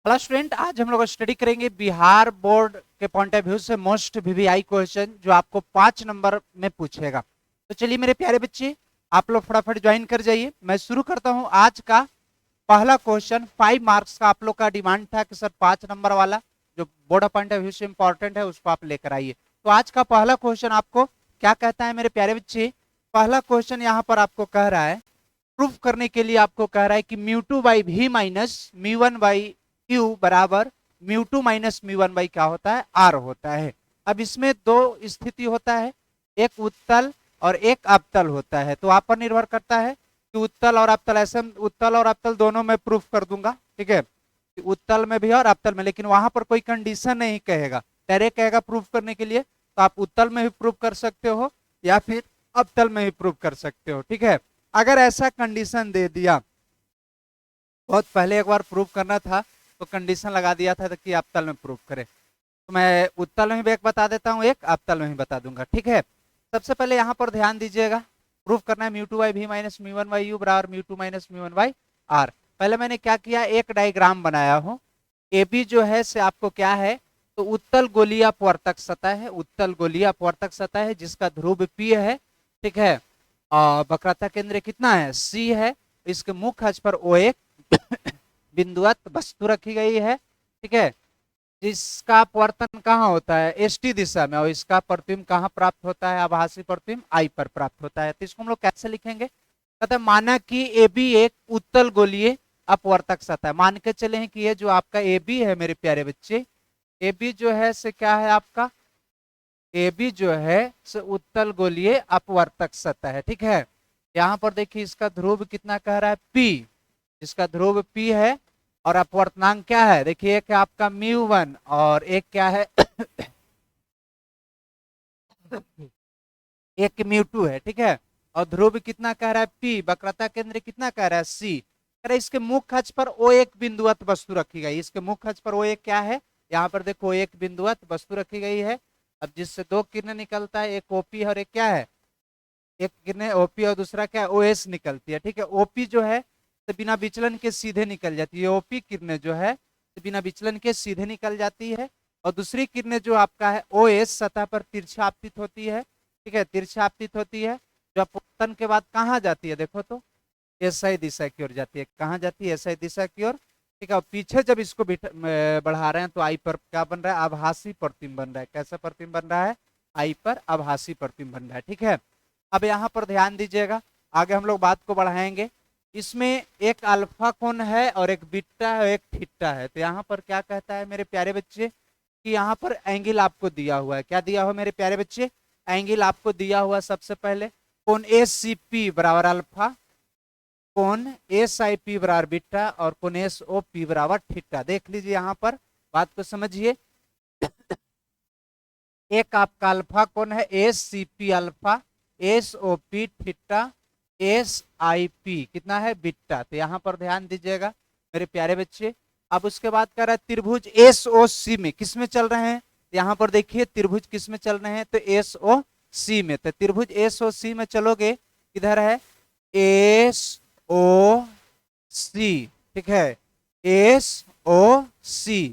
Hello student, आज हम लोग स्टडी करेंगे बिहार बोर्ड के पॉइंट ऑफ व्यू से मोस्ट वीवीआई क्वेश्चन जो आपको 5 नंबर में पूछेगा। तो चलिए मेरे प्यारे बच्चे, आप लोग फटाफट ज्वाइन कर जाइए। मैं शुरू करता हूं आज का पहला क्वेश्चन। 5 मार्क्स का आप लोग का डिमांड था कि सर 5 नंबर वाला जो बोर्ड पॉइंट ऑफ व्यू से इंपॉर्टेंट है उसको आप लेकर आइए। तो आज का पहला क्वेश्चन आपको क्या कहता है मेरे प्यारे बच्चे? पहला क्वेश्चन यहाँ पर आपको कह रहा है, प्रूफ करने के लिए आपको कह रहा है कि mu two by V minus mu one by Q बराबर म्यू2 माइनस म्यू1 बाई क्या होता है? आर होता है। अब इसमें दो स्थिति होता है, एक उत्तल और एक अवतल होता है। तो आप पर निर्भर करता है कि उत्तल और अवतल, ऐसे उत्तल और अवतल दोनों में प्रूफ कर दूंगा, ठीक है, उत्तल में भी और अवतल में। लेकिन वहां पर कोई कंडीशन नहीं कहेगा, डायरेक्ट कहेगा प्रूफ करने के लिए। तो आप उत्तल में भी प्रूफ कर सकते हो या फिर अवतल में भी प्रूफ कर सकते हो, ठीक है। अगर ऐसा कंडीशन दे दिया, बहुत पहले एक बार प्रूफ करना था तो कंडीशन लगा दिया था कि अवतल में प्रूफ करे, तो मैं उत्तल में भी एक बता देता हूँ, एक अवतल में भी बता दूंगा, ठीक है। सबसे पहले यहाँ पर ध्यान दीजिएगा, प्रूफ करना है mu two by V minus mu one by U बराबर mu two minus mu one by R. पहले मैंने क्या किया, एक डायग्राम बनाया हूँ। ए बी जो है से आपको क्या है, तो उत्तल गोलीय अपवर्तक सतह है, उत्तल गोलीय अपवर्तक सतह है जिसका ध्रुव पी है, ठीक है। और वक्रता केंद्र कितना है? सी है। इसके मुख्य अक्ष पर ओ एक बिंदुवत वस्तु रखी गई है, ठीक है, जिसका अपवर्तन कहाँ होता है? एस टी दिशा में, और इसका प्रतिबिंब कहाँ प्राप्त होता है? आभासी प्रतिबिंब आई पर प्राप्त होता है। तो इसको हम लोग कैसे लिखेंगे? कहते हैं माना कि ए बी एक उत्तल गोलीय अपवर्तक सतह है। मान के चले हैं कि ये जो आपका ए बी है मेरे प्यारे बच्चे, ए बी जो है से क्या है आपका? ए बी जो है से उत्तल गोलीय अपवर्तक सतह है, ठीक है। यहाँ पर देखिए इसका ध्रुव कितना कह रहा है? पी, जिसका ध्रुव पी है। और अपवर्तनांक क्या है? देखिए एक है आपका म्यू1 और एक क्या है एक म्यू2 है, ठीक है। और ध्रुव कितना कह रहा है? पी। वक्रता केंद्र कितना कह रहा है? सी। कह रहा है इसके मुख्य अक्ष पर ओ एक बिंदुवत वस्तु रखी गई। इसके मुख्य अक्ष पर ओ एक क्या है? यहाँ पर देखो एक बिंदुवत वस्तु रखी गई है। अब जिससे दो किरणें निकलता है, एक ओपी और एक क्या है? एक किरणें ओपी और दूसरा क्या है? ओएस निकलती है, ठीक है। ओपी जो है तो बिना विचलन के सीधे निकल जाती है, ओपी किरणें जो है तो बिना विचलन के सीधे निकल जाती है। और दूसरी किरणें जो आपका है ओएस सतह पर तिरछा आपतित होती है, ठीक है, तिरछा आपतित होती है, जो अपवर्तन के बाद कहाँ जाती है? देखो तो एसआई दिशा की ओर जाती है। कहाँ जाती है? एसआई दिशा की ओर, ठीक है। और पीछे जब इसको बढ़ा रहे हैं तो आई पर क्या बन रहा है? आभासी प्रतिबिंब बन रहा है। कैसा प्रतिबिंब बन रहा है? आई पर आभासी प्रतिबिंब बन रहा है, ठीक है। अब यहाँ पर ध्यान दीजिएगा, आगे हम लोग बात को बढ़ाएंगे। इसमें एक अल्फा कोण है और एक बीटा है, एक थीटा है। तो यहाँ पर क्या कहता है मेरे प्यारे बच्चे कि यहाँ पर एंगल आपको दिया हुआ है। क्या दिया हुआ मेरे प्यारे बच्चे? एंगल आपको दिया हुआ सबसे पहले कोण एस सी पी बराबर अल्फा, कोण एस आई पी बराबर बीटा और कोण एस ओ पी बराबर थीटा। देख लीजिए यहाँ पर बात को समझिए। एक आपका अल्फा कोण है S C P alpha, S O P theta, S I P कितना है? बीटा। तो यहाँ पर ध्यान दीजिएगा मेरे प्यारे बच्चे। अब उसके बाद कह रहा है त्रिभुज एस ओ सी में किस में चल रहे हैं? यहाँ पर देखिए त्रिभुज किस में चल रहे हैं? तो एस ओ सी में। तो त्रिभुज एस ओ सी में चलोगे, किधर है? एस ओ सी, ठीक है, एस ओ सी।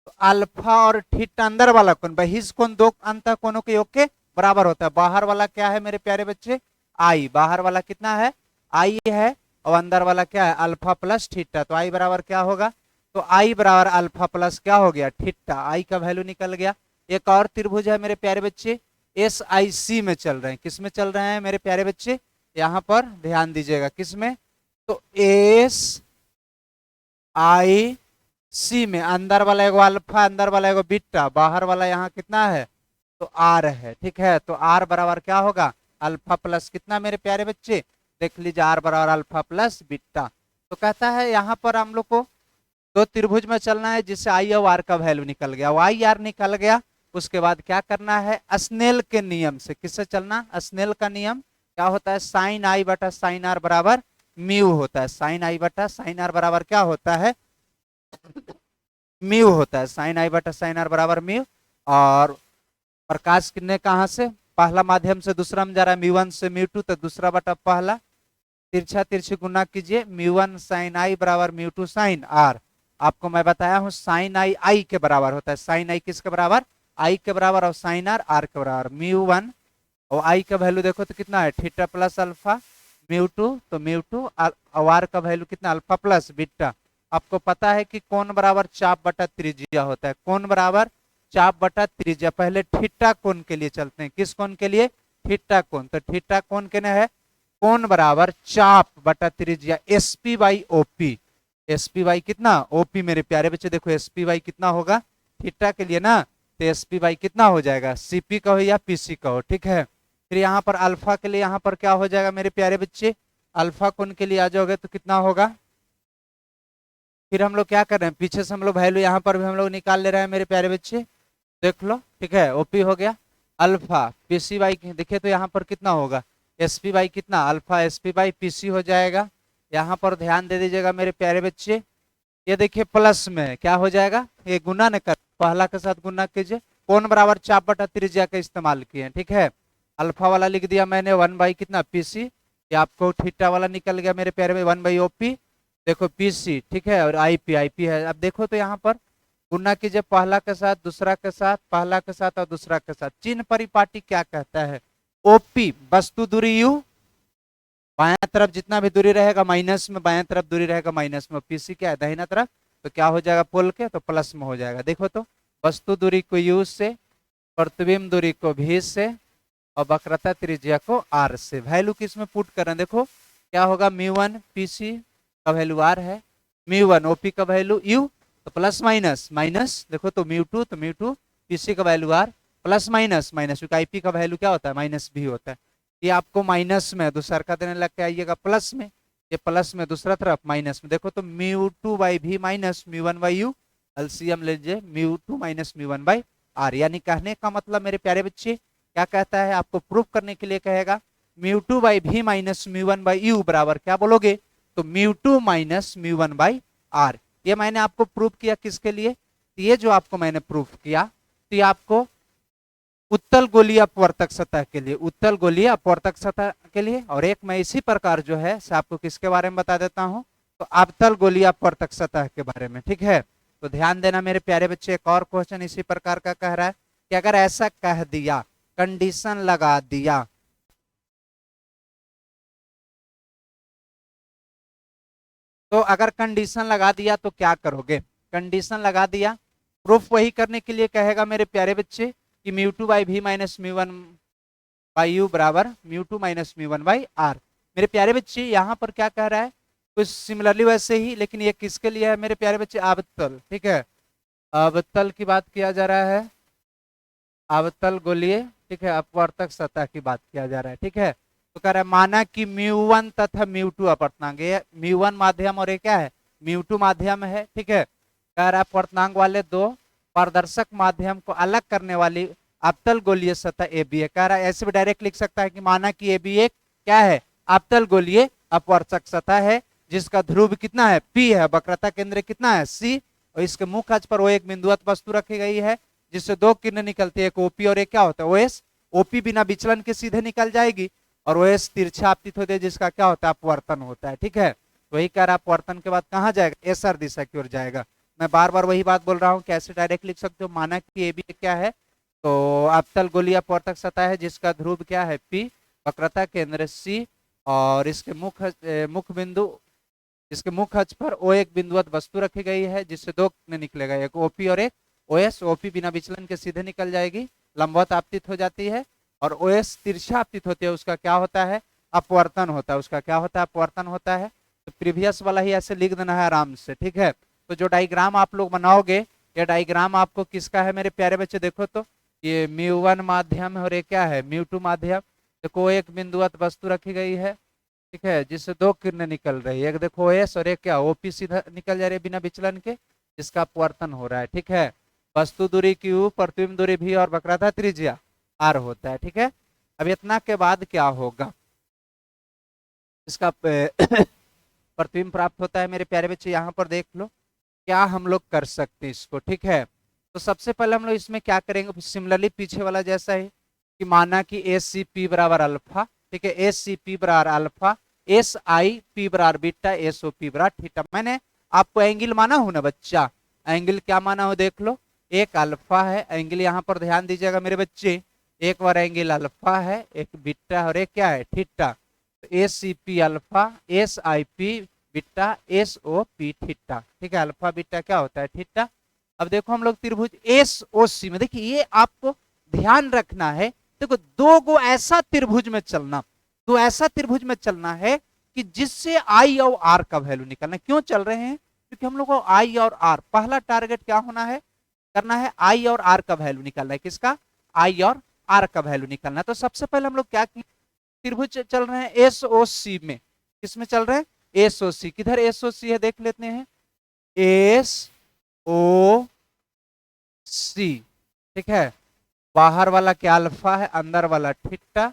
तो अल्फा और थीटा अंदर वाला कोण, बहिष कोण दो अंत कोणों के योग के बराबर होता है। बाहर वाला क्या है मेरे प्यारे बच्चे? आई। बाहर वाला कितना है? आई है। और अंदर वाला क्या है? Alpha plus theta. तो आई बराबर क्या होगा? तो आई बराबर अल्फा प्लस क्या हो गया? थीटा। आई का वैल्यू निकल गया। एक और त्रिभुज है मेरे प्यारे बच्चे, एस आई सी में चल रहे हैं। किस में चल रहे हैं मेरे प्यारे बच्चे? यहाँ पर ध्यान दीजिएगा, किस में? तो एस आई सी में अंदर वाला एगो अल्फा, अंदर वाला एगो बीटा, बाहर वाला यहाँ कितना है? तो आर है, ठीक है। तो आर बराबर क्या होगा? अल्फा प्लस कितना मेरे प्यारे बच्चे? देख लीजिए आर बराबर अल्फा प्लस बीटा। तो कहता है यहाँ पर हम लोग को दो त्रिभुज में चलना है जिससे आई और आर का वैल्यू निकल गया, वाई आर निकल गया। उसके बाद क्या करना है? स्नेल के नियम से। किससे चलना? स्नेल का नियम क्या होता है? साइन आई बटा साइन आर बराबर म्यू होता है। साइन आई बटा साइन आर बराबर क्या होता है? म्यू होता है। साइन आई बटा साइन आर बराबर म्यू। और प्रकाश किरणें कहाँ से? पहला माध्यम से दूसरा में जा रहा है, म्यू1 से म्यू2, तो दूसरा बटा पहला। तिरछा तिरछी गुना कीजिए, म्यू1 साइन आई बराबर म्यू2 साइन आर। आपको मैं बताया हूं साइन आई आई के बराबर होता है। साइन आई किसके बराबर, आई के बराबर, और साइन आर आर के बराबर। म्यू वन और आई का वैल्यू देखो तो कितना है, theta plus alpha. Mu two तो म्यू टू, और आर का वैल्यू कितना, अल्फा प्लस बीटा। आपको पता है कि कोण बराबर चाप बटा त्रिज्या होता है। कोण बराबर चाप बटा त्रिज्या। पहले थीटा कोण के लिए चलते हैं। किस कोण के लिए, थीटा कोण। तो थीटा कोण के है कोण बराबर चाप बटा त्रिज्या, SP by OP. SP by कितना, ओपी। मेरे प्यारे बच्चे देखो एसपी बाई कितना होगा, थीटा के लिए ना, तो एसपी बाई कितना हो जाएगा, सीपी का हो या पीसी का हो, ठीक है। फिर यहाँ पर अल्फा के लिए यहाँ पर क्या हो जाएगा मेरे प्यारे बच्चे, अल्फा कोण के लिए आ जाओगे तो कितना होगा। फिर हम लोग क्या कर रहे हैं, पीछे से हम लोग वैल्यू यहाँ पर भी हम लोग निकाल ले रहे हैं मेरे प्यारे बच्चे, देख लो, ठीक है। ओपी हो गया, अल्फा पीसी बाई देखे तो यहाँ पर कितना होगा, एसपी बाई कितना, अल्फा एसपी बाई पीसी हो जाएगा। यहाँ पर ध्यान दे दीजिएगा मेरे प्यारे बच्चे, ये देखिए प्लस में क्या हो जाएगा, ये गुना न कर, पहला के साथ गुना कीजिए। कोण बराबर चाप बटा त्रिज्या का इस्तेमाल किए, ठीक है। अल्फा वाला लिख दिया मैंने 1 बाई कितना पीसी, ये आपको थीटा वाला निकल गया मेरे प्यारे में 1 बाई ओपी, देखो पीसी, ठीक है। और आईपी आईपी है। अब देखो तो यहाँ पर गुना कीजिए, पहला के साथ दूसरा के साथ, पहला के साथ और दूसरा के साथ। चिन्ह परिपाटी क्या कहता है, ओपी वस्तु दूरी यू, बायां तरफ जितना भी दूरी रहेगा माइनस में, बायां तरफ दूरी रहेगा माइनस में। पीसी क्या है दाहिना तरफ, तो क्या हो जाएगा पोल के, तो प्लस में हो जाएगा। देखो तो वस्तु दूरी को यू से, प्रतिबिंब दूरी को भी से, और वक्रता त्रिज्या को आर से। वैल्यू किस में पुट कर रहे हैं, देखो क्या होगा, म्यू वन पीसी का वैल्यू आर है, म्यू वन ओपी का वैल्यू यू, तो प्लस माइनस माइनस, देखो तो म्यू टू, तो म्यू टू पीसी का value R, plus minus minus, क्योंकि आईपी का वैल्यू क्या होता है, माइनस भी होता है। ये आपको माइनस में दूसरा का देने लग के आइएगा प्लस में, ये प्लस में दूसरा तरफ माइनस में। देखो तो म्यू टू बाई भी minus mu one by U, LCM लीजिए, mu two minus mu one by R. यानी कहने का मतलब मेरे प्यारे बच्चे क्या कहता है, आपको प्रूफ करने के लिए कहेगा म्यू टू बाई भी minus mu one by U बराबर क्या बोलोगे, तो mu two minus mu one by R. ये मैंने आपको प्रूफ किया किसके लिए, तो ये जो आपको मैंने प्रूफ किया, तो ये आपको उत्तल गोलीय अपवर्तक सतह के लिए, उत्तल गोलीय अपवर्तक सतह के लिए। और एक मैं इसी प्रकार जो है आपको किसके बारे में बता देता हूं, तो अवतल गोलीय अपवर्तक सतह के बारे में, ठीक है। तो ध्यान देना मेरे प्यारे बच्चे, एक और क्वेश्चन इसी प्रकार का कह रहा है कि अगर ऐसा कह दिया, कंडीशन लगा दिया, तो अगर कंडीशन लगा दिया तो क्या करोगे। कंडीशन लगा दिया, प्रूफ वही करने के लिए कहेगा मेरे प्यारे बच्चे कि म्यू टू बाई भी minus mu one by U बराबर mu two minus mu one by R. मेरे प्यारे बच्चे यहाँ पर क्या कह रहा है, कुछ सिमिलरली वैसे ही, लेकिन ये किसके लिए है मेरे प्यारे बच्चे, अवतल, ठीक है। अवतल की बात किया जा रहा है, अवतल गोलीय, ठीक है, अपवर्तक सतह की बात किया जा रहा है, ठीक है। तो कह रहा है माना कि म्यू वन तथा म्यू टू अपवर्तनांक, ये म्यू वन माध्यम और ये क्या है, म्यू टू माध्यम है, ठीक है। कह रहा है अपवर्तनांक वाले दो पारदर्शक माध्यम को अलग करने वाली अवतल गोलीय सतह ए बी है। कह रहा है ऐसे भी डायरेक्ट लिख सकता है कि माना कि ए बी एक क्या है, अवतल गोलीय अपवर्तक सतह है, जिसका ध्रुव कितना है, पी है, वक्रता केंद्र कितना है, सी, और इसके मुख्य अक्ष पर वो एक बिंदुवत वस्तु रखी गई है जिससे दो किरण निकलती है, एक ओपी और एक क्या होता है ओएस। ओपी बिना विचलन के सीधे निकल जाएगी, और ओएस तिरछा आपतित होती है जिसका क्या होता है, अपवर्तन होता है, ठीक है। वही कह रहा है अपवर्तन के बाद कहाँ जाएगा, एसआर दिशा की ओर जाएगा। मैं बार बार वही बात बोल रहा हूँ, कैसे डायरेक्ट लिख सकते हो, माना कि ए बी क्या है, तो अवतल गोलीय अपवर्तक सतह है जिसका ध्रुव क्या है पी, वक्रता केंद्र सी, और इसके मुख्य बिंदु, इसके मुख्य अक्ष पर ओ एक बिंदुवत वस्तु रखी गई है जिससे दो निकलेगा, एक ओपी और एक ओएस। ओपी बिना विचलन के सीधे निकल जाएगी, लंबवत आपतित हो जाती है, और ओएस तिरछा आपतित होती है, उसका क्या होता है, अपवर्तन होता है, उसका क्या होता है, अपवर्तन होता है। तो प्रीवियस वाला ही ऐसे लिख देना है आराम से, ठीक है। तो जो डायग्राम आप लोग बनाओगे, ये डायग्राम आपको किसका है मेरे प्यारे बच्चे, देखो तो ये म्यू वन माध्यम है और ये क्या है, म्यू टू माध्यम। देखो एक बिंदुवत वस्तु रखी गई है, ठीक है, जिससे दो किरणें निकल रही है, एक देखो ओएस और एक क्या ओपी, सीधा निकल जा रही है बिना विचलन के, जिसका अपवर्तन हो रहा है, ठीक है। वस्तु दूरी क्यू, प्रतिबिंब दूरी भी, और वक्रता त्रिज्या आर होता है, ठीक है। अब इतना के बाद क्या होगा, इसका प्रतिबिंब प्राप्त होता है मेरे प्यारे बच्चे। यहाँ पर देख लो क्या हम लोग कर सकते हैं इसको, ठीक है। तो सबसे पहले हम लोग इसमें क्या करेंगे, सिमिलरली पीछे वाला जैसा है कि माना कि एस सी पी बराबर अल्फा, ठीक है, एस सी पी बराबर अल्फा, एस आई पी बराबर बीटा, एस ओ पी बराबर थीटा। मैंने आपको एंगल माना हो ना बच्चा, एंगल क्या माना हो देख लो, एक अल्फा है एंगल, यहाँ पर ध्यान दीजिएगा मेरे बच्चे, एक बार एंगल अल्फा है, एक बीटा और एक क्या है थीटा। तो S C P alpha, S I P beta, S O P theta, ठीक है, अल्फा बीटा क्या होता है थीटा। अब देखो हम लोग त्रिभुज एस ओ सी में, देखिए ये आपको ध्यान रखना है, देखो दो गो ऐसा त्रिभुज में चलना, तो ऐसा त्रिभुज में चलना है कि जिससे आई और आर का वैल्यू निकलना। क्यों चल रहे हैं, क्योंकि हम लोग को आई और आर, पहला टारगेट क्या होना है, करना है आई और आर का वैल्यू निकालना है, किसका, आई और आर का वैल्यू निकालना है। तो सबसे पहले हम लोग क्या त्रिभुज चल रहे हैं एस ओ सी में, किसमें चल रहे हैं, एस ओ सी, किधर एस ओ सी है देख लेते हैं, एस ओ सी, ठीक है, बाहर वाला क्या अल्फा है, अंदर वाला थीटा,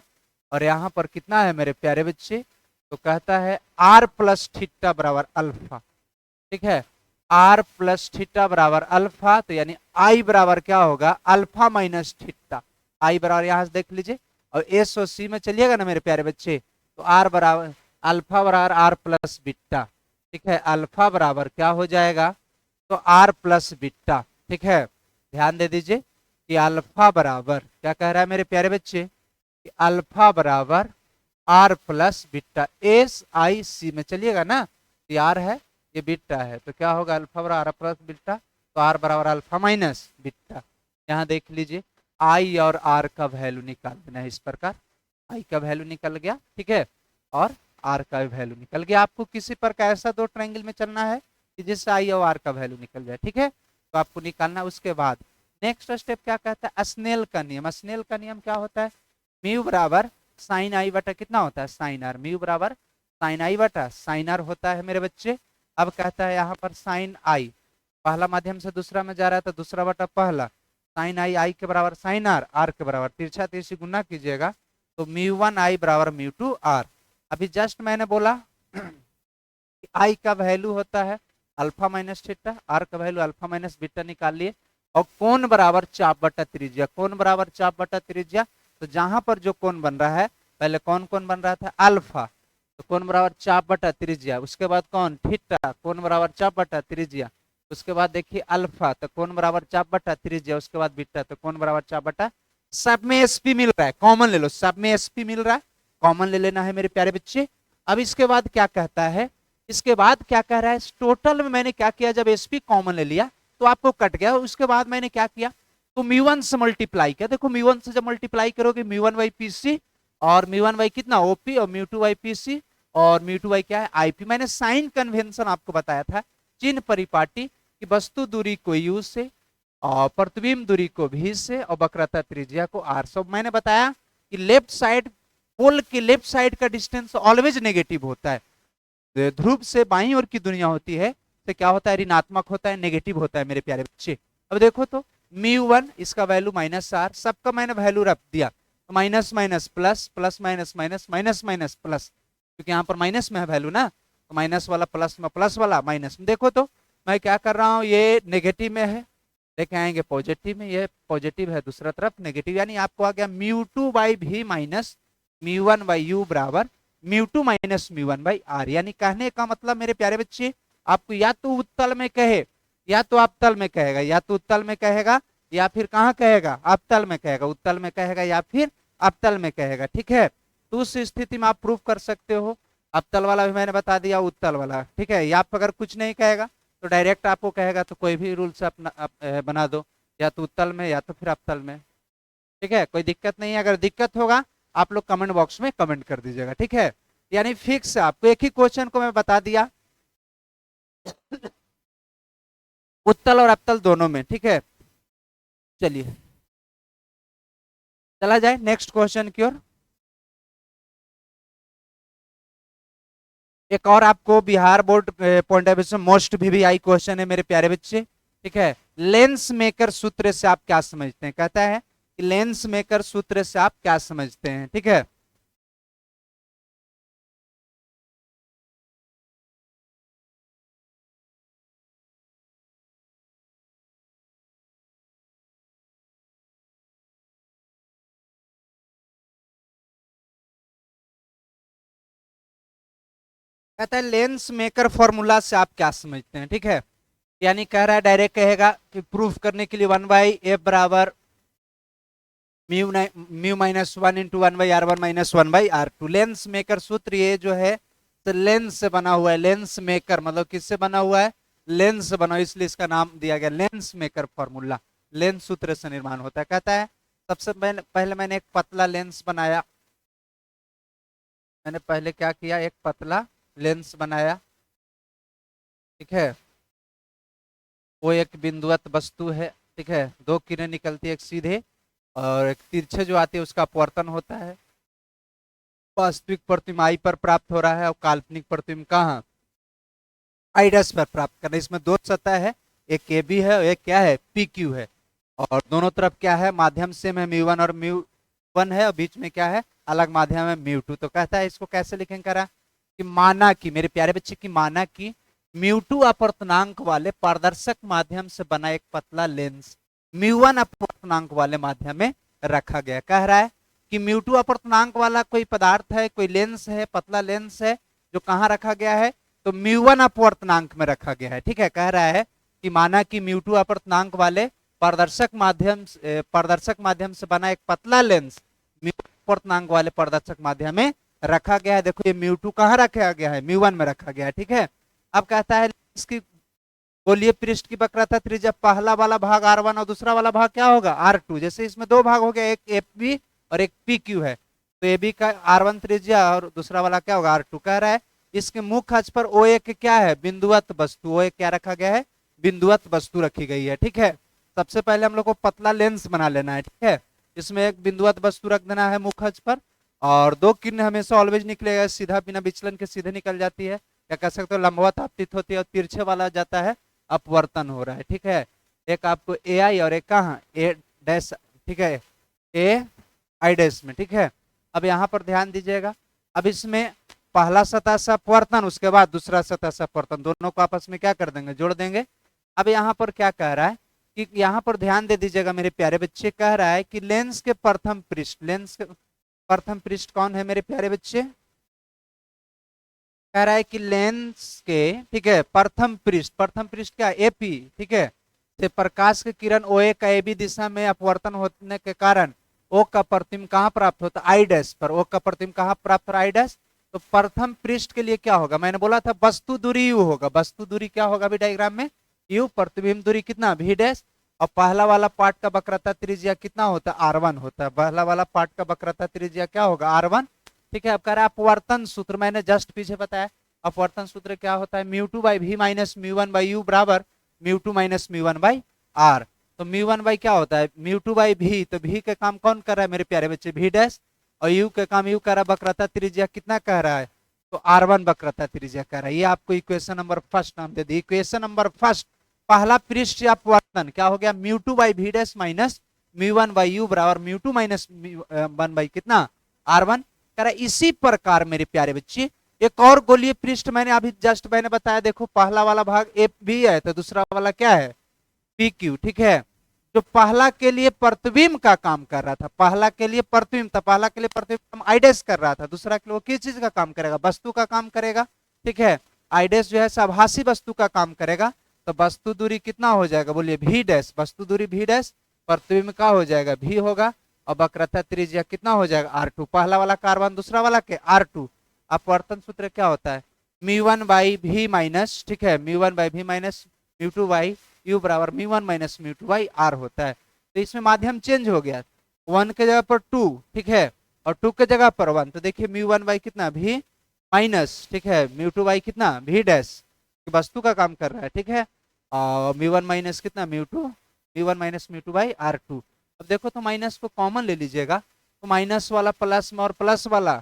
और यहां पर कितना है मेरे प्यारे बच्चे, तो कहता है आर प्लस थीटा बराबर अल्फा, ठीक है, आर प्लस थीटा बराबर अल्फा, तो यानी आई बराबर क्या होगा, अल्फा माइनस थीटा, आई बराबर यहां से देख लीजिए, और एस और सी में चलिएगा ना मेरे प्यारे बच्चे, तो आर बराबर अल्फा बराबर आर प्लस बीटा, ठीक है, अल्फा बराबर क्या हो जाएगा, तो आर प्लस बीटा, ठीक है, ध्यान दे दीजिए कि अल्फा बराबर क्या कह रहा है मेरे प्यारे बच्चे, कि अल्फा बराबर R plus beta, S I C में चलिएगा ना, ये आर है ये बीटा है, तो क्या होगा अल्फा बराबर आर प्लस बीटा, तो आर बराबर अल्फा माइनस बीटा, यहाँ देख लीजिए आई और आर का वैल्यू निकाल देना है इस प्रकार, आई का वैल्यू निकल गया, ठीक है, और आर का वैल्यू निकल गया। आपको किसी पर का ऐसा दो ट्रायंगल में चलना है कि जिससे आई और आर का वैल्यू निकल जाए, ठीक है, तो आपको निकालना। उसके बाद नेक्स्ट स्टेप क्या कहता है, स्नेल का नियम, स्नेल का नियम क्या होता है, म्यू बराबर साइन आई बटा कितना होता है साइन आर, म्यू बराबर साइन आई बटा साइन आर होता है मेरे बच्चे। अब कहता है यहाँ पर साइन आई, पहला माध्यम से दूसरा में जा रहा है तो दूसरा बटा पहला, साइन आई, आई के बराबर साइन आर, आर के बराबर तिरछा तिरछी गुना कीजिएगा, तो म्यू वन आई बराबर म्यू टू आर। अभी जस्ट मैंने बोला आई का वैल्यू होता है अल्फा माइनस थीटा, आर का वैल्यू अल्फा माइनस बीटा निकाल लिए, और कोण बराबर चाप बटा त्रिज्या, कोण बराबर चाप बटा त्रिज्या, तो जहां पर जो कोण बन रहा है, पहले कौन कौन बन रहा था अल्फा, तो कोण बराबर चाप बटा त्रिज्या, उसके बाद कौन थीटा, कोण बराबर चाप बटा त्रिज्या, उसके बाद देखिए अल्फा, तो कोण बराबर चाप बटा त्रिज्या, उसके बाद बीटा, तो कोण बराबर चाप बटा, सब में एसपी मिल रहा है, कॉमन ले लो, सब में एसपी मिल रहा है, कॉमन ले लेना है मेरे प्यारे बच्चे। अब इसके बाद क्या कहता है, इसके बाद क्या कह रहा है, टोटल में मैंने क्या किया, जब एसपी कॉमन ले लिया तो आपको कट गया, उसके बाद मैंने क्या किया, तो म्यू वन से मल्टीप्लाई किया, देखो म्यू वन से जब मल्टीप्लाई करोगे mu one by P C, और म्यू वन बाई कितना ओपी, और mu two by P C, और म्यू टू बाई क्या है आईपी। मैंने साइन कन्वेंशन आपको बताया था, चिन्ह परिपाटी की वस्तु दूरी को यू से, और प्रतिबिंब दूरी को भी से, और वक्रता त्रिज्या को आर। सब मैंने बताया कि लेफ्ट साइड पोल के लेफ्ट साइड का डिस्टेंस ऑलवेज नेगेटिव होता है, ध्रुव से बाईं ओर की दुनिया होती है तो क्या होता है, ऋणात्मक होता है, नेगेटिव होता है मेरे प्यारे बच्चे। अब देखो तो म्यू वन इसका वैल्यू माइनस आर, सबका मैंने वैल्यू रख दिया, तो minus minus plus, plus minus minus, minus minus plus, क्योंकि यहाँ पर माइनस में है वैल्यू ना, तो माइनस वाला प्लस में, प्लस वाला माइनस में। देखो तो मैं क्या कर रहा हूँ, ये नेगेटिव में है, लेके आएंगे पॉजिटिव में, ये पॉजिटिव है दूसरा तरफ नेगेटिव, यानी आपको आ गया म्यू टू बाई भी minus mu one by U बराबर mu two minus mu one by R. यानी कहने का मतलब मेरे प्यारे बच्चे, आपको या तो उत्तल में कहे या तो अवतल में कहेगा, या तो उत्तल में कहेगा या फिर कहाँ कहेगा, अवतल में कहेगा, उत्तल में कहेगा या फिर अवतल में कहेगा, ठीक है। तो उस स्थिति में आप प्रूफ कर सकते हो, अवतल वाला भी मैंने बता दिया, उत्तल वाला, ठीक है। या अगर कुछ नहीं कहेगा तो डायरेक्ट आपको कहेगा, तो कोई भी रूल से अपना बना दो, या तो उत्तल में या तो फिर अवतल में, ठीक है, कोई दिक्कत नहीं है। अगर दिक्कत होगा आप लोग कमेंट बॉक्स में कमेंट कर दीजिएगा, ठीक है। यानी फिक्स आपको एक ही क्वेश्चन को मैं बता दिया उत्तल और अवतल दोनों में, ठीक है। चलिए चला जाए नेक्स्ट क्वेश्चन की ओर। एक और आपको Bihar board point of view से मोस्ट वीवीआई क्वेश्चन है मेरे प्यारे बच्चे, ठीक है। लेंस मेकर सूत्र से आप क्या समझते हैं, कहता है कि लेंस मेकर सूत्र से आप क्या समझते हैं, ठीक है। कहता है लेंस मेकर फॉर्मूला से आप क्या समझते हैं, ठीक है। यानी कह रहा है डायरेक्ट कहेगा कि प्रूफ करने के लिए 1/f बराबर mu minus 1 into 1/r1 minus 1/r2। Lens maker सूत्र ये जो है तो लेंस से बना हुआ है। लेंस मेकर मतलब किससे बना हुआ है, लेंस से बना, इसलिए इसका नाम दिया गया लेंस मेकर फॉर्मूला। लेंस सूत्र से निर्माण होता है। कहता है सबसे पहले मैंने एक पतला लेंस बनाया। मैंने पहले क्या किया, एक पतला लेंस बनाया, ठीक है। वो एक बिंदुवत वस्तु है, ठीक है। दो किरणें निकलती है, एक सीधे और एक तिरछे जो आती है उसका अपवर्तन होता है। वास्तविक प्रतिबिंब आई पर प्राप्त हो रहा है और काल्पनिक प्रतिबिंब कहाँ, आई डैश पर प्राप्त करना। इसमें दो सतह है, एक ए बी है और एक क्या है, पी क्यू है। और दोनों तरफ क्या है, माध्यम सेम है, म्यू वन और म्यू वन है, और बीच में क्या है, अलग माध्यम है, म्यू टू। तो कहता है इसको कैसे लिखेंगे, करा कि माना कि मेरे प्यारे बच्चे की माना कि म्यू टू अपवर्तनांक वाले पारदर्शक माध्यम से बना एक पतला लेंस म्यू वन अपवर्तनांक वाले माध्यम में रखा गया। कह रहा है कि म्यू टू अपवर्तनांक वाला कोई पदार्थ है, कोई लेंस है, पतला लेंस है, जो कहाँ रखा गया है, तो म्यू वन अपवर्तनांक में रखा गया है, ठीक है। कह रहा है कि माना कि म्यू टू अपवर्तनांक वाले पारदर्शक माध्यम से बना एक पतला लेंस म्यू अपवर्तनांक वाले पारदर्शक माध्यम में रखा गया है। देखो ये म्यू टू कहाँ रखा गया है, म्यू वन में रखा गया है, ठीक है। अब कहता है इसकी गोलीय पृष्ठ की वक्रता त्रिज्या पहला वाला भाग r1 और दूसरा वाला भाग क्या होगा, r2। जैसे इसमें दो भाग हो गया, एक fb और एक pq है, तो ab का r1 त्रिज्या और दूसरा वाला क्या होगा, r2। कह रहा है इसके मुख्य अक्ष पर OA के क्या है, बिंदुवत वस्तु। OA क्या रखा गया है, बिंदुवत वस्तु रखी गई है, ठीक है। सबसे पहले हम लोग को पतला लेंस बना लेना है, ठीक है। इसमें एक बिंदुवत वस्तु रख देना है मुख्य अक्ष पर, और दो किरण हमेशा ऑलवेज निकलेगा, सीधा बिना विचलन के सीधे निकल जाती है, या कह सकते हो लंबवत आपतित होती है, और तिरछे वाला जाता है अपवर्तन हो रहा है, ठीक है। एक आपको ए आई और एक कहाँ ए डैश, ठीक है, ए आई डैश में, ठीक है। अब यहाँ पर ध्यान दीजिएगा, अब इसमें पहला सतह से अपवर्तन, उसके बाद दूसरा सतह से अपवर्तन, दोनों को आपस में क्या कर देंगे, जोड़ देंगे। अब यहाँ पर क्या कह रहा है कि यहाँ पर ध्यान दे दीजिएगा मेरे प्यारे बच्चे, कह रहा है कि लेंस के प्रथम पृष्ठ, लेंस के प्रथम पृष्ठ कौन है मेरे प्यारे बच्चे, कह रहा है कि लेंस के, ठीक है, प्रथम पृष्ठ क्या, एपी, ठीक है, से प्रकाश के किरण ओए का एबी दिशा में अपवर्तन होने के कारण ओ का प्रतिबिंब कहाँ प्राप्त होता है, आई डैश पर। ओ का प्रतिबिंब कहाँ प्राप्त हो, आई डैश। तो प्रथम पृष्ठ के लिए क्या होगा, मैंने बोला था वस्तु दूरी यू होगा। वस्तु दूरी क्या होगा अभी डायग्राम में, यू। प्रतिबिंब दूरी कितना, भी डैश। और पहला वाला पार्ट का वक्रता त्रिज्या कितना होता है, r1 होता है। पहला वाला पार्ट का वक्रता त्रिज्या क्या होगा, r1, ठीक है। अब कह रहा है अपवर्तन सूत्र, मैंने जस्ट पीछे बताया अपवर्तन सूत्र क्या होता है, म्यू टू बाई भी minus mu one by U बराबर mu two minus mu one by R. तो म्यू वन बाई क्या होता है, म्यू टू बाई भी, तो भी के काम कौन कर रहा है मेरे प्यारे बच्चे, भी डैश। और यू के काम यू कर रहा है, वक्रता त्रिज्या कितना कह रहा है, तो r1 वक्रता त्रिज्या कह रहा है। ये आपको इक्वेशन नंबर फर्स्ट नाम दे दी। इक्वेशन नंबर फर्स्ट, पहला पृष्ठ अपवर्तन क्या हो गया, mu two by V dash minus mu one by U बराबर mu two minus one by कितना, r1 कह रहा है। इसी प्रकार मेरे प्यारे बच्चे एक और गोलीय पृष्ठ मैंने अभी जस्ट मैंने बताया, देखो पहला वाला भाग एफ भी है, तो दूसरा वाला क्या है, पी क्यू, ठीक है। जो पहला के लिए प्रतिबिंब का काम कर रहा था, पहला के लिए प्रतिबिंब था, पहला के लिए प्रतिबिंब आइडेस कर रहा था, दूसरा के लिए वो किस चीज का काम करेगा, वस्तु का काम करेगा, ठीक है। आइडेस जो है आभासी वस्तु का काम करेगा। तो वस्तु दूरी कितना हो जाएगा, बोलिए भी डैश, वस्तु दूरी भी डैश, प्रतिबिंब का हो जाएगा भी होगा, और वक्रता त्रिज्या कितना हो जाएगा, r2। पहला वाला कार्बन, दूसरा वाला के r2। अपवर्तन सूत्र क्या होता है, म्यू वन बाई भी माइनस, ठीक है, म्यू वन बाई भी minus mu two by U बराबर mu one minus mu two by R होता है। तो इसमें माध्यम चेंज हो गया, 1 के जगह पर 2, ठीक है, और 2 के जगह पर 1। तो देखिए म्यू वन बाई कितना, भी माइनस, ठीक है, म्यू टू बाई कितना, भी डैश, वस्तु का काम कर रहा है, ठीक है। और म्यू वन माइनस कितना, mu one minus mu two by R two. अब देखो तो माइनस को कॉमन ले लीजिएगा, तो माइनस वाला प्लस में और प्लस वाला,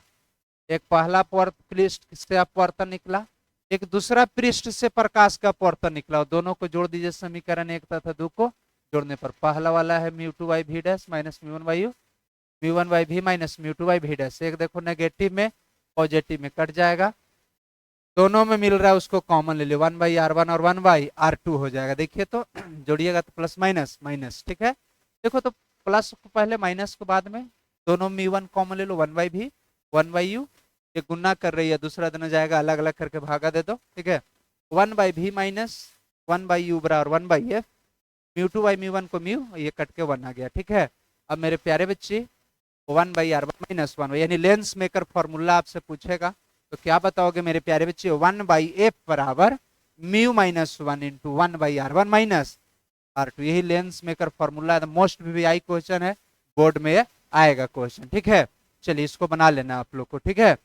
एक पहला पृष्ठ से अपवर्तन निकला, एक दूसरा पृष्ठ से प्रकाश का अपवर्तन निकला, दोनों को जोड़ दीजिए समीकरण 1 तथा 2 को जोड़ने पर पहला वाला है mu two by V dash minus mu one by you, mu one by भी minus mu two by V dash. एक देखो नेगेटिव में पॉजिटिव में कट जाएगा, दोनों में मिल रहा है उसको कॉमन ले लो, 1 बाई r1 और 1 बाई r2 हो जाएगा। देखिए तो जोड़िएगा तो प्लस माइनस माइनस, ठीक है। देखो तो प्लस को पहले माइनस को बाद में, दोनों में वन कॉमन ले लो, 1 बाई भी 1 बाई यू ये गुना कर रही है, दूसरा देना जाएगा, अलग अलग करके भागा दे दो, ठीक है। 1/v माइनस 1/u बराबर 1/f, μ2/μ1 को म्यू, ये कट के 1 आ गया, ठीक है। अब मेरे प्यारे बच्चे 1/r1 माइनस 1, यानी लेंस मेकर फॉर्मूला आपसे पूछेगा, तो क्या बताओगे मेरे प्यारे बच्चे, 1/f बराबर mu minus 1 into 1/r1 minus r2, यही लेंस मेकर फॉर्मूला है। मोस्ट वीवीआई क्वेश्चन है, बोर्ड में आएगा क्वेश्चन, ठीक है। चलिए इसको बना लेना आप लोग को, ठीक है।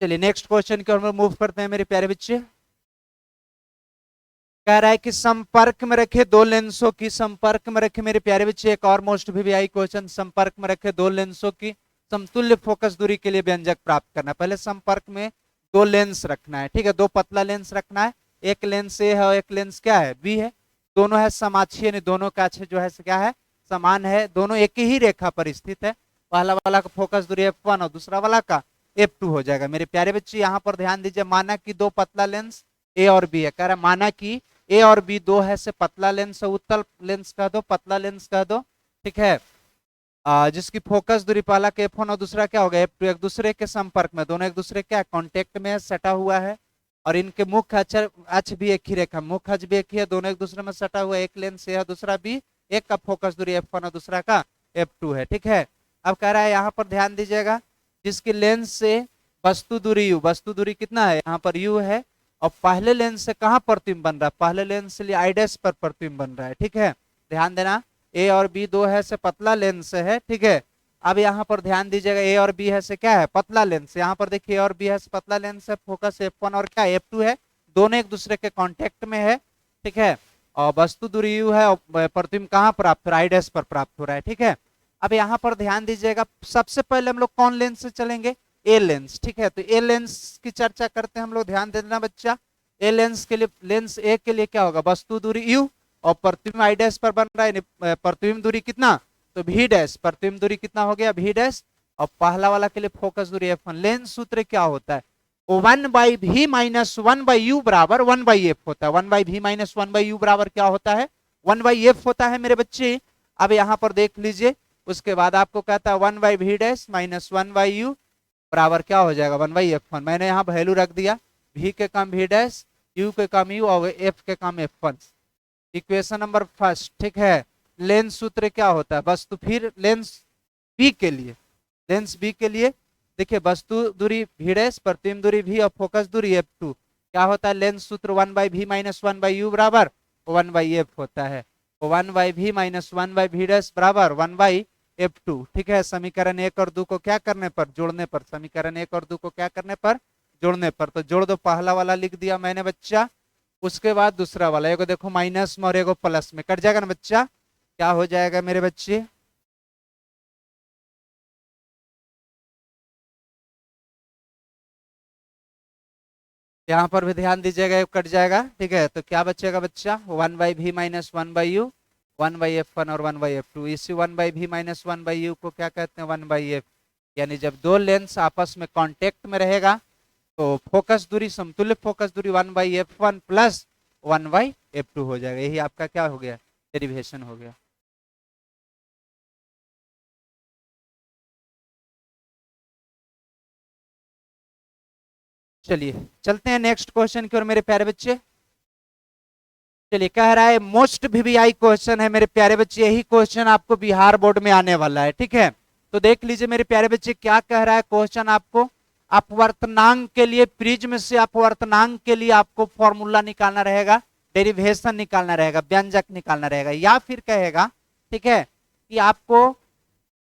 चलिए नेक्स्ट क्वेश्चन की ओर मूव करते हैं मेरे प्यारे बच्चे। कह रहा है कि संपर्क में रखे दो लेंसों की, संपर्क में रखे मेरे प्यारे बच्चे, एक और मोस्ट वीवीआई क्वेश्चन, संपर्क में रखे दो लेंसों की समतुल्य फोकस दूरी के लिए व्यंजक प्राप्त करना। पहले संपर्क में दो लेंस रखना है, ठीक है, दो पतला लेंस रखना है, एक लेंस ए है और एक लेंस क्या है, बी है, दोनों है समाक्षीय, यानी दोनों का अक्ष जो है क्या है, समान है, दोनों एक ही रेखा पर स्थित है। पहला वाला का फोकस दूरी f1 और दूसरा वाला का f2 हो जाएगा। मेरे प्यारे बच्चे यहाँ पर ध्यान दीजिए, माना कि दो पतला लेंस ए और बी है, कह रहा है माना कि ए और बी दो है से पतला लेंस, उत्तल लेंस कह दो, पतला लेंस कह दो, ठीक है, जिसकी फोकस दूरी पहला के f1 और दूसरा क्या होगा f2, एक दूसरे के संपर्क में, दोनों एक दूसरे क्या कांटेक्ट में सटा हुआ है, और इनके मुख्य अक्ष भी एक ही रेखा, मुख्य अक्ष भी एक ही है, दोनों एक दूसरे में सटा हुआ है, एक लेंस है दूसरा भी, एक का फोकस दूरी f1 और दूसरा का f2 है, ठीक है। अब कह रहा है यहाँ पर ध्यान दीजिएगा, जिसकी लेंस से वस्तु दूरी u, वस्तु दूरी कितना है, यहाँ पर u है, और पहले लेंस से कहाँ प्रतिबिंब बन रहा है, पहले लेंस से लिए आई डैश पर प्रतिबिंब बन रहा है, ठीक है। ध्यान देना, ए और बी दो है से पतला लेंस है, ठीक है। अब यहाँ पर ध्यान दीजिएगा, ए और बी है से क्या है, पतला लेंस, यहाँ पर देखिए ए और बी है से पतला लेंस है, फोकस f1 और क्या f2 है, दोनों एक दूसरे के कांटेक्ट में है, ठीक है, और वस्तु दूरी u है, और प्रतिबिंब कहाँ प्राप्त हो रहा है, आई डैश पर प्राप्त हो रहा है, ठीक है। अब यहाँ पर ध्यान दीजिएगा, सबसे पहले हम लोग कौन लेंस से चलेंगे, ए लेंस, ठीक है। तो ए लेंस की चर्चा करते हैं हम लोग, ध्यान देना बच्चा। ए लेंस के लिए, लेंस ए के लिए क्या होगा, वस्तु दूरी u और प्रतिबिंब आई डैश पर बन रहा है, प्रतिबिंब दूरी कितना, तो v डैश, प्रतिबिंब दूरी कितना हो गया, v डैश, और पहला वाला के लिए फोकस दूरी f1। लेंस सूत्र क्या होता है, 1/v माइनस 1/u बराबर 1/f होता है, 1/v माइनस 1/u बराबर क्या होता है, 1/f होता है मेरे बच्चे। अब यहाँ पर देख लीजिए, उसके बाद आपको कहता है 1/v डैश माइनस 1/u बराबर क्या हो जाएगा, 1/f1। मैंने यहाँ वैल्यू रख दिया, v के काम v डैश, u के काम u और f के काम f1। इक्वेशन नंबर फर्स्ट, ठीक है। लेंस सूत्र क्या होता है, वस्तु, फिर लेंस बी के लिए, लेंस बी के लिए देखिए वस्तु दूरी v डैश, प्रतिबिंब दूरी v और फोकस दूरी f2, क्या होता है, लेंस सूत्र 1/v माइनस 1/u बराबर 1/f होता है, 1/v माइनस 1/v डैश बराबर 1/f2, ठीक है। समीकरण 1 और 2 को क्या करने पर, जोड़ने पर, समीकरण 1 और 2 को क्या करने पर, जोड़ने पर, तो जोड़ दो, पहला वाला लिख दिया मैंने बच्चा, उसके बाद दूसरा वाला, एगो देखो माइनस में और एगो प्लस में, कट जाएगा ना बच्चा, क्या हो जाएगा मेरे बच्चे, यहाँ पर भी ध्यान दीजिएगा, कट जाएगा, ठीक है। तो क्या बचेगा बच्चा, 1/v माइनस 1/u, 1/f1 और 1/f2, इसी 1/v माइनस 1/u को क्या कहते हैं, 1/f, यानी जब दो लेंस आपस में कांटेक्ट में रहेगा तो फोकस दूरी, समतुल्य फोकस दूरी 1/f1 प्लस 1/f2 हो जाएगा, यही आपका क्या हो गया, डेरिवेशन हो गया। चलिए चलते हैं नेक्स्ट क्वेश्चन की ओर मेरे प्यारे बच्चे। चलिए कह रहा है मोस्ट वीवीआई क्वेश्चन है मेरे प्यारे बच्चे, यही क्वेश्चन आपको बिहार बोर्ड में आने वाला है, ठीक है। तो देख लीजिए मेरे प्यारे बच्चे, क्या कह रहा है क्वेश्चन आपको, अपवर्तनांक के लिए, प्रिज्म से अपवर्तनांक के लिए आपको फॉर्मूला निकालना रहेगा, डेरिवेशन निकालना रहेगा, व्यंजक निकालना रहेगा, या फिर कहेगा, ठीक है, कि आपको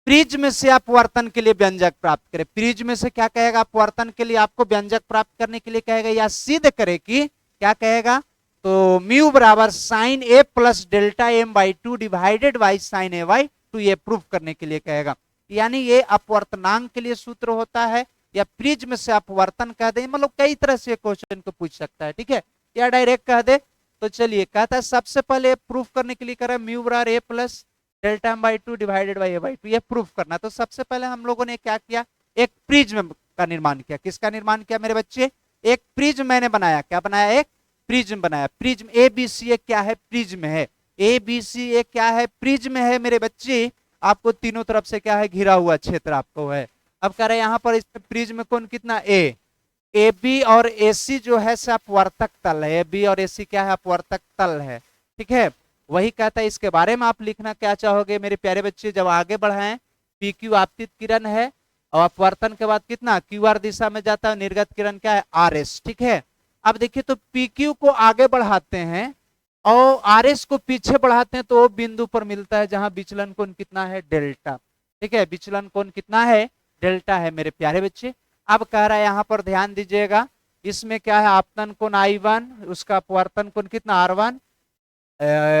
प्रिज्म से अपवर्तन के लिए व्यंजक प्राप्त करें। प्रिज्म से क्या कहेगा, अपवर्तन के लिए आपको व्यंजक प्राप्त करने के लिए कहेगा, या सिद्ध करे कि क्या कहेगा, तो म्यू बराबर sine A plus delta M by 2 divided by sine A by 2, ये प्रूफ करने के लिए कहेगा। यानी ये अपवर्तनांक के लिए सूत्र होता है, या प्रिज्म से अपवर्तन कह दे, मतलब कई तरह से क्वेश्चन को पूछ सकता है, ठीक है, या डायरेक्ट कह दे। तो चलिए कहता है सबसे पहले प्रूफ करने के लिए कह रहा है म्यू बराबर A plus delta M by 2 divided by A by 2, ये प्रूफ करना। तो सबसे पहले हम लोगों ने क्या किया, एक प्रिज्म का निर्माण किया। किसका निर्माण किया मेरे बच्चे, एक प्रिज्म मैंने बनाया, क्या बनाया, एक प्रिज्म बनाया। प्रिज्म ए बी सी क्या है, प्रिज्म है, ए बी सी क्या है, प्रिज्म है मेरे बच्चे। आपको तीनों तरफ से क्या है, घिरा हुआ क्षेत्र आपको है। अब कह रहे हैं यहाँ पर इसमें प्रिज्म कोण कितना, ए बी और ए सी जो है से अपवर्तक तल है, ए बी और ए सी क्या है, अपवर्तक तल है, ठीक है। वही कहता है, इसके बारे में आप लिखना क्या चाहोगे मेरे प्यारे बच्चे, जब आगे बढ़ाएं। पी क्यू आपतित किरण है और अपवर्तन के बाद कितना क्यू आर दिशा में जाता है, निर्गत किरण क्या है, आर एस, ठीक है। अब देखिए तो पी क्यू को आगे बढ़ाते हैं और आर एस को पीछे बढ़ाते हैं तो वो बिंदु पर मिलता है जहां विचलन कोण कितना है, डेल्टा, ठीक है। विचलन कोण कितना है, डेल्टा है मेरे प्यारे बच्चे। अब कह रहा है यहाँ पर ध्यान दीजिएगा, इसमें क्या है, आपतन कोण I1, उसका अपवर्तन कोण कितना R1,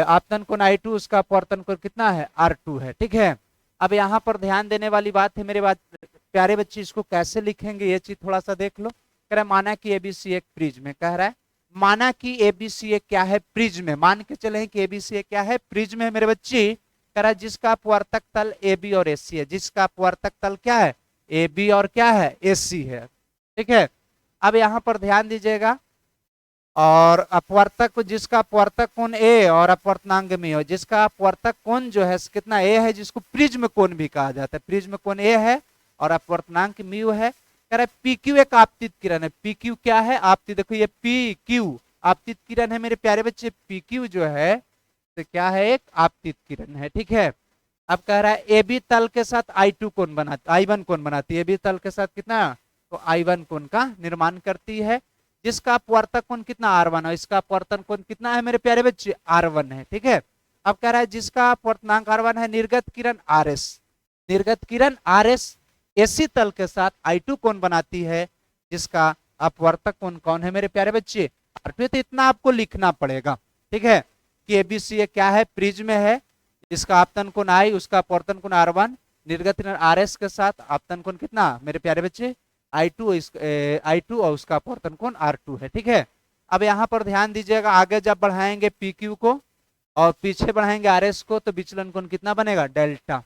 आपतन कोण I2, उसका अपवर्तन कोण कितना है, R2 है, ठीक है। अब यहाँ पर ध्यान देने वाली बात है मेरे प्यारे बच्चे, इसको कैसे लिखेंगे ये चीज थोड़ा सा देख लो। कह रहा है माना कि एबीसी एक प्रिज्म है, कह रहा है माना कि एबीसी एक क्या है, प्रिज्म है। मान के चले कि एबीसी एक क्या है, प्रिज्म है मेरे बच्चे। कह रहा है जिसका अपवर्तक तल ए बी और एसी है, जिसका अपवर्तक तल क्या है, ए बी और क्या है, एसी है, ठीक है। अब यहाँ पर ध्यान दीजिएगा, और अपवर्तक, जिसका अपवर्तक कोण ए और अपवर्तनांग में हो, जिसका अपवर्तक कोण जो है कितना ए है, जिसको प्रिज्म कोण भी कहा जाता है, प्रिज्म कोण ए है और अपवर्तनांक म्यू है। कह रहा है पी क्यू एक आपतित किरण है, पी क्यू क्या है, आपतित, देखो ये पी क्यू आपतित किरण है मेरे प्यारे बच्चे। पी क्यू जो है तो क्या है, एक आपतित किरण है, ठीक है। अब कह रहा है ए बी तल के साथ I2 कोण बनाती, I1 कोण बनाती है, ए बी तल के साथ कितना, तो I1 कोण का निर्माण करती है, जिसका अपवर्तक कोण कितना R1 है, इसका अपवर्तन कोण कितना है मेरे प्यारे बच्चे, R1 है, ठीक है। अब कह रहा है जिसका अपवर्तनांक R1 है, निर्गत किरण RS, निर्गत किरण RS एसी तल के साथ I2 कोण बनाती है, जिसका अपवर्तक कोण कौन है मेरे प्यारे बच्चे, R2। तो इतना आपको लिखना पड़ेगा, ठीक है, कि एबीसी क्या है, प्रिज्म है, इसका आपतन कोण I, उसका अपवर्तन कोण R1, निर्गत किरण RS के साथ आपतन कोण कितना मेरे प्यारे बच्चे, I2 और उसका अपवर्तन कोण R2 है, ठीक है। अब यहाँ पर ध्यान दीजिएगा, आगे जब बढ़ाएंगे PQ को और पीछे बढ़ाएंगे RS को तो विचलन कोण कितना बनेगा, डेल्टा।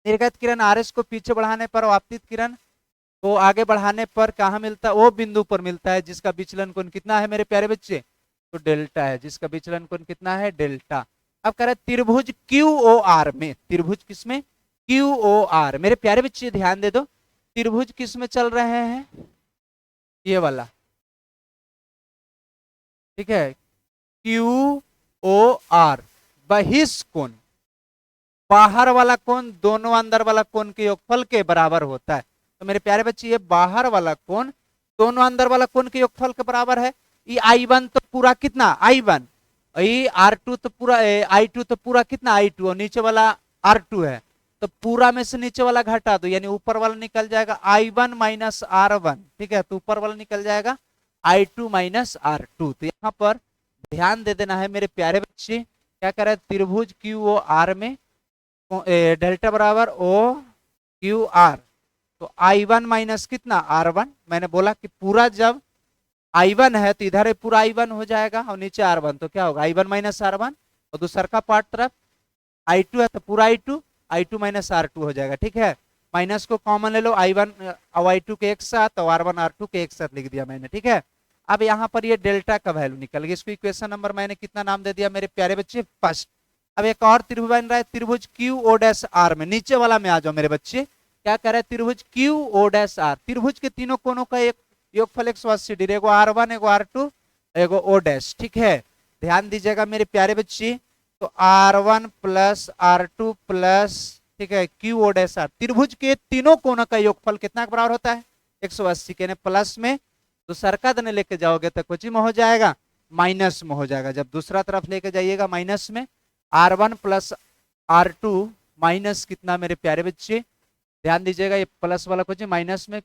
निर्गत किरण RS को पीछे बढ़ाने पर, आपतित किरण को आगे बढ़ाने पर कहाँ मिलता है, वो बिंदु पर मिलता है जिसका विचलन कोण कितना है मेरे प्यारे बच्चे, तो डेल्टा है, जिसका विचलन कोण कितना है, डेल्टा। अब कह रहे त्रिभुज QOR में, त्रिभुज किसमें, QOR, मेरे प्यारे बच्चे ध्यान दे दो, त्रिभुज किस में चल रहे हैं, ये वाला, ठीक है, QOR, बहिष्कोण, बाहर वाला कोण दोनों अंदर वाला कोण के योगफल के बराबर होता है। तो मेरे प्यारे बच्चे ये बाहर वाला कोण दोनों अंदर वाला कोण के योगफल के बराबर है। ये I1 तो पूरा कितना I1, ये R2 तो पूरा I2 तो पूरा कितना I2, और नीचे वाला R2 है, तो पूरा में से नीचे वाला घटा दो, यानी ऊपर वाला निकल जाएगा I1 माइनस R1, ठीक है। तो ऊपर वाला निकल जाएगा I2 माइनस R2। तो यहाँ पर ध्यान दे देना है मेरे प्यारे बच्चे, क्या कर रहे हैं, त्रिभुज QOR में डेल्टा बराबर OQR, तो I1 माइनस कितना R1, मैंने बोला कि पूरा जब I1 है तो इधर पूरा I1 हो जाएगा और नीचे R1, तो क्या होगा I1 माइनस R1, और दूसरा का पार्ट तरफ I2 है तो पूरा I2 माइनस R2 हो जाएगा, ठीक है। माइनस को कॉमन ले लो, I1 और I2 के एक साथ और R1 R2 के एक साथ लिख दिया मैंने, ठीक है। अब यहाँ पर ये डेल्टा का वैल्यू निकल गया, इसको इक्वेशन नंबर मैंने कितना नाम दे दिया मेरे प्यारे बच्चे, फर्स्ट। अब एक और त्रिभुज बन रहा है, त्रिभुज QO'R में, नीचे वाला में आ जाओ मेरे बच्चे, क्या कह रहे हैं, त्रिभुज QO'R, त्रिभुज के तीनों कोनों का एक योगफल 180 डिग्री, एगो R1 एगो R2 एगो O', ठीक है। ध्यान दीजिएगा मेरे प्यारे बच्चे, तो R1 प्लस R2 प्लस, ठीक है, QO'R, त्रिभुज के तीनों कोनों का योगफल कितना बराबर होता है, 180 के, प्लस में दूसरा का देने लेके जाओगे तो कुछ में हो जाएगा, माइनस में हो जाएगा। जब दूसरा तरफ लेके जाइएगा माइनस में, R1 प्लस R2 माइनस कितना मेरे प्यारे बच्चे, ध्यान दीजिएगा ये प्लस वाला कुछ माइनस में,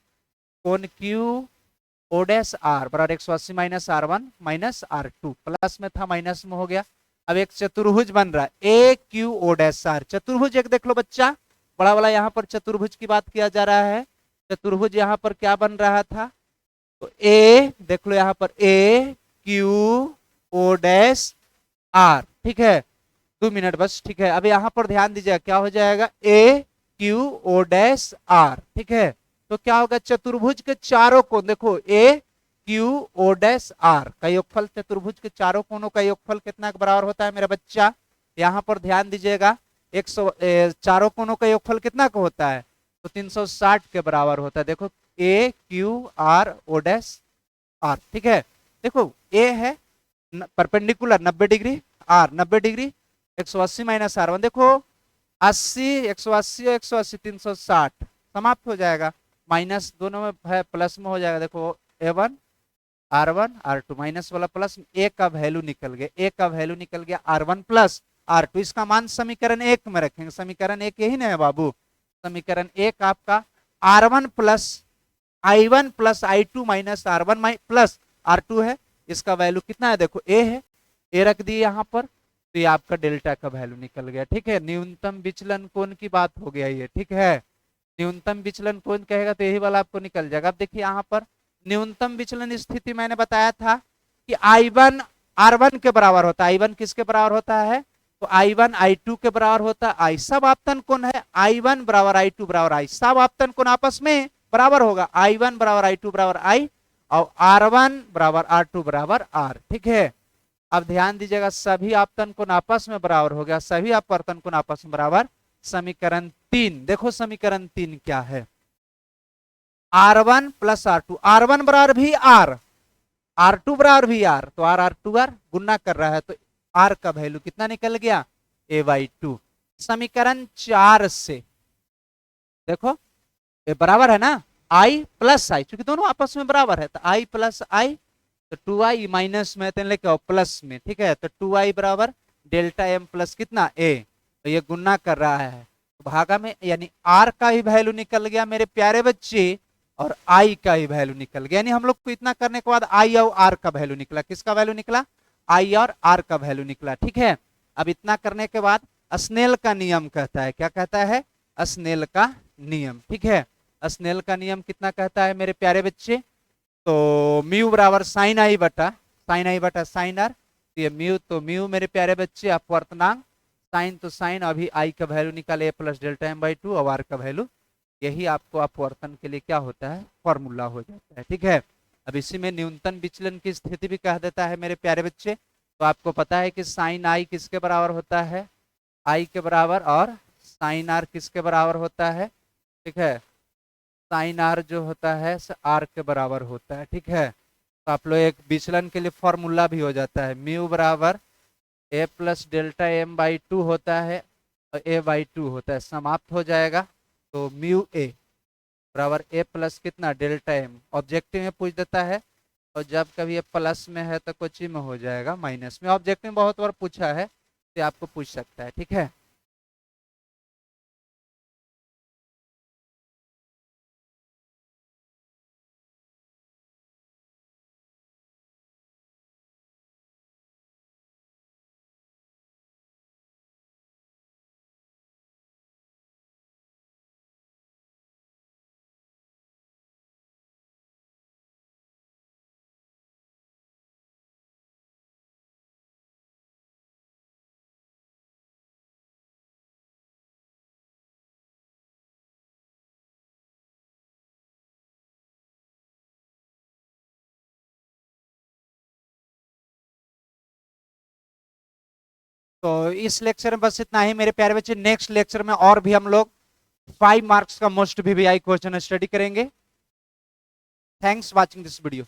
कोण QO'R बराबर 180 minus R1 minus R2, plus में था माइनस में हो गया। अब एक चतुर्भुज बन रहा है AQO'R, चतुर्भुज एक देख लो बच्चा, बड़ा वाला यहाँ पर चतुर्भुज की बात किया जा रहा है। चतुर्भुज यहाँ पर क्या बन रहा था, तो A देख लो यहाँ पर AQO'R, ठीक है, 2 मिनट बस, ठीक है। अब यहाँ पर ध्यान दीजिएगा क्या हो जाएगा, AQO'R, ठीक है। तो क्या होगा, चतुर्भुज के चारों कोण देखो, AQO'R का योगफल, चतुर्भुज के चारों कोणों का योगफल कितना बराबर होता है मेरा बच्चा, यहाँ पर ध्यान दीजिएगा, चारों कोनों का योगफल कितना का होता है, तो 360 के बराबर होता है। देखो A Q R O dash R, ठीक है। देखो ए है perpendicular 90 degree, R 90 degree, 180 minus R one, देखो 80 180 180 360 समाप्त हो जाएगा। माइनस दोनों में है, प्लस में हो जाएगा। देखो A1 R1 R2 माइनस वाला प्लस, ए का वैल्यू निकल गया, ए का वैल्यू निकल गया R1 प्लस R2। इसका मान समीकरण 1 में रखेंगे। समीकरण 1 यही ना है बाबू। समीकरण 1 आपका R1 plus I1 plus I2 minus R1 plus R2 है। इसका वैल्यू कितना है, देखो ए है, ए रख दिए यहाँ पर, तो ये आपका डेल्टा का वैल्यू निकल गया, ठीक है। न्यूनतम विचलन कोण की बात हो गया ये, ठीक है। न्यूनतम विचलन कोण कहेगा तो यही वाला आपको निकल जाएगा। अब देखिए यहाँ पर न्यूनतम विचलन स्थिति मैंने बताया था कि I1 R1 के बराबर होता है। I1 किसके बराबर होता है, तो I1 I2 के बराबर होता है। I सब आपतन कोण है, I1 बराबर I2 बराबर I, सब आपतन कोण आपस में बराबर होगा। I1 बराबर I2 बराबर I और R1 बराबर R2 बराबर R, ठीक है। अब ध्यान दीजिएगा, सभी आपतन कोण आपस में बराबर हो गया, सभी अपवर्तन कोण आपस में बराबर। समीकरण 3 देखो, समीकरण 3 क्या है, R1 प्लस R2, R1 बराबर भी R, R2 बराबर भी R, तो R गुना कर रहा है, तो R का वैल्यू कितना निकल गया, A/2। समीकरण 4 से देखो ये बराबर है ना, I प्लस I, क्योंकि दोनों आपस में बराबर है, तो I प्लस I, तो 2I माइनस में तो लेके आओ प्लस में, ठीक है। तो 2I बराबर डेल्टा M प्लस कितना A, तो ये गुना कर रहा है, तो भागा में, यानी R का ही वैल्यू निकल गया मेरे प्यारे बच्चे, और I का ही वैल्यू निकल गया। यानी हम लोग को इतना करने के बाद I और R का वैल्यू निकला। किसका वैल्यू निकला, I और R का वैल्यू निकला, ठीक है। अब इतना करने के बाद स्नेल का नियम कहता है, क्या कहता है, स्नेल का नियम, ठीक है। स्नेल का नियम कितना कहता है मेरे प्यारे बच्चे, तो म्यू बराबर साइन आई बटा साइन आर, तो ये म्यू तो म्यू मेरे प्यारे बच्चे अपवर्तनांक, साइन तो साइन, अभी आई का वैल्यू निकाले प्लस डेल्टा एम बाई 2 और आर का वैल्यू, यही आपको अपवर्तन के लिए क्या होता है, फॉर्मूला हो जाता है, ठीक है। अब इसी में न्यूनतम विचलन की स्थिति भी कह देता है मेरे प्यारे बच्चे। तो आपको पता है कि साइन आई किसके बराबर होता है, आई के बराबर, और साइन आर किसके बराबर होता है, ठीक है। साइन आर जो होता है आर के बराबर होता है, ठीक है। तो आप लोग एक विचलन के लिए फॉर्मूला भी हो जाता है, म्यू बराबर A plus delta M by 2 होता है और ए बाई 2 होता है, समाप्त हो जाएगा। तो म्यू ए बराबर ए प्लस कितना डेल्टा एम, ऑब्जेक्टिव में पूछ देता है, और जब कभी ये प्लस में है तो कोची में हो जाएगा माइनस में। ऑब्जेक्टिव में बहुत बार पूछा है, तो आपको पूछ सकता है, ठीक है। तो इस लेक्चर में बस इतना ही मेरे प्यारे बच्चे। नेक्स्ट लेक्चर में और भी हम लोग 5 मार्क्स का मोस्ट वीवीआई क्वेश्चन स्टडी करेंगे। Thanks watching this video.